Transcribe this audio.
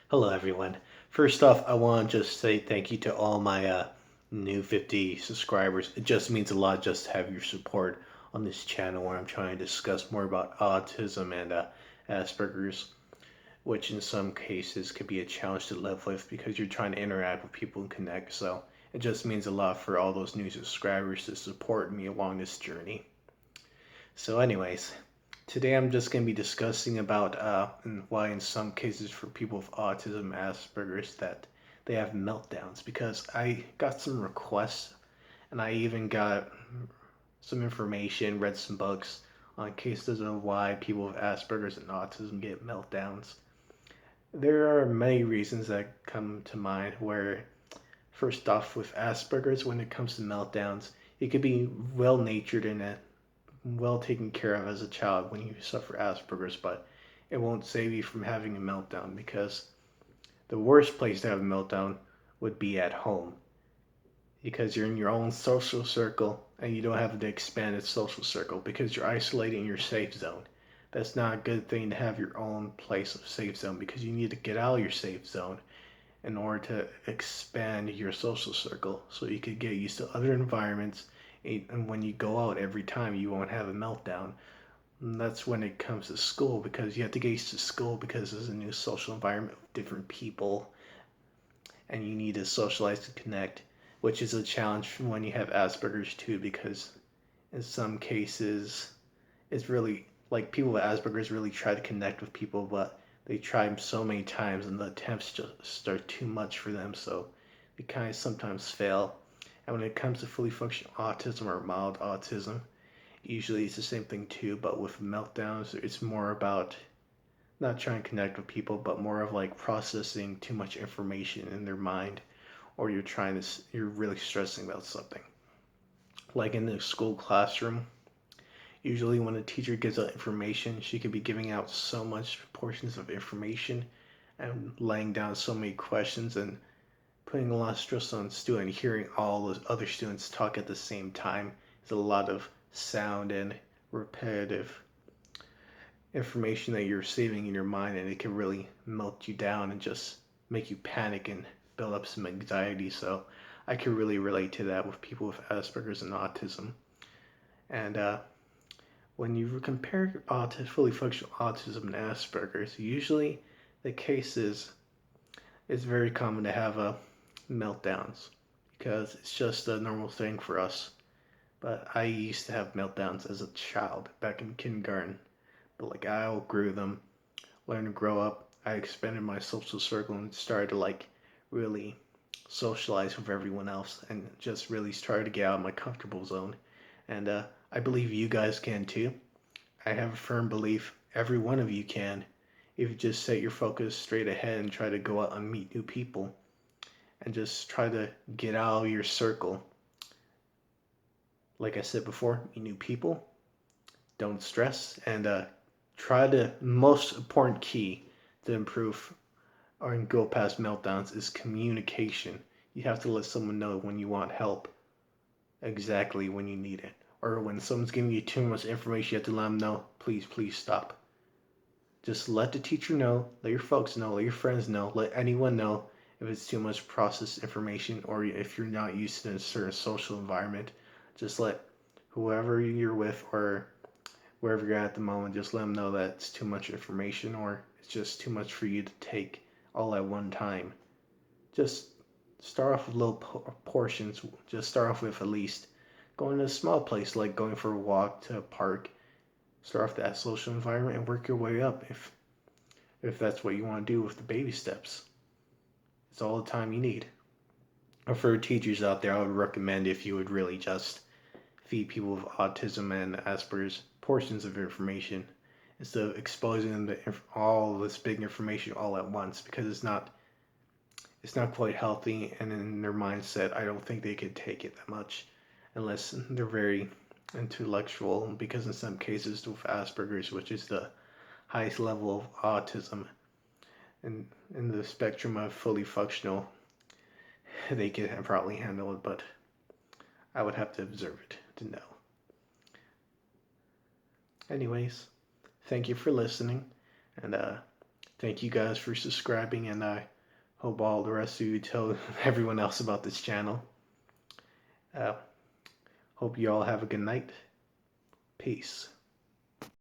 Hello, everyone. First off, I want to just say thank you to all my new 50 subscribers. It just means a lot just to have your support on this channel where I'm trying to discuss more about autism and Asperger's, which in some cases could be a challenge to live with because you're trying to interact with people and connect. So it just means a lot for all those new subscribers to support me along this journey. So, anyways, today I'm just going to be discussing about and why in some cases for people with autism Asperger's that they have meltdowns because I got some requests and I even got some information, read some books on cases of why people with Asperger's and autism get meltdowns. There are many reasons that come to mind where first off with Asperger's when it comes to meltdowns, it could be well natured and well taken care of as a child when you suffer Asperger's, but it won't save you from having a meltdown because the worst place to have a meltdown would be at home because you're in your own social circle and you don't have an expanded social circle because you're isolated in your safe zone. That's not a good thing to have your own place of safe zone because you need to get out of your safe zone in order to expand your social circle so you could get used to other environments and when you go out every time you won't have a meltdown. And that's when it comes to school because you have to get used to school because it's a new social environment with different people and you need to socialize to connect, which is a challenge when you have Asperger's too because in some cases it's really like people with Asperger's really try to connect with people, but they try so many times and the attempts just start too much for them, so they kind of sometimes fail. And when it comes to fully functional autism or mild autism, usually it's the same thing too, but with meltdowns, it's more about not trying to connect with people, but more of like processing too much information in their mind, or you're really stressing about something. Like in the school classroom, usually, when a teacher gives out information, she could be giving out so much portions of information and laying down so many questions and putting a lot of stress on the student. Hearing all the other students talk at the same time is a lot of sound and repetitive information that you're receiving in your mind, and it can really melt you down and just make you panic and build up some anxiety. So, I can really relate to that with people with Asperger's and autism. And when you compare fully functional autism and Asperger's, usually the case is it's very common to have meltdowns because it's just a normal thing for us. But I used to have meltdowns as a child back in kindergarten, but like I outgrew them, learned to grow up. I expanded my social circle and started to like really socialize with everyone else and just really started to get out of my comfortable zone. And I believe you guys can too. I have a firm belief every one of you can if you just set your focus straight ahead and try to go out and meet new people and just try to get out of your circle. Like I said before, meet new people, don't stress, and try the most important key to improve or go past meltdowns is communication. You have to let someone know when you want help, exactly when you need it. Or when someone's giving you too much information, you have to let them know, please, please stop. Just let the teacher know, let your folks know, let your friends know, let anyone know if it's too much processed information or if you're not used to a certain social environment. Just let whoever you're with or wherever you're at the moment, just let them know that it's too much information or it's just too much for you to take all at one time. Just start off with little portions. Just start off with at least going to a small place like going for a walk to a park. Start off that social environment and work your way up if that's what you want to do with the baby steps. It's all the time you need. Or for teachers out there, I would recommend if you would really just feed people with autism and Asperger's portions of information instead of exposing them to all this big information all at once because it's not quite healthy and in their mindset I don't think they could take it that much unless they're very intellectual because in some cases with Asperger's, which is the highest level of autism in the spectrum of fully functional, they can probably handle it, but I would have to observe it to know. Anyways, thank you for listening, and thank you guys for subscribing, and I hope all the rest of you tell everyone else about this channel. Uh, hope you all have a good night. Peace.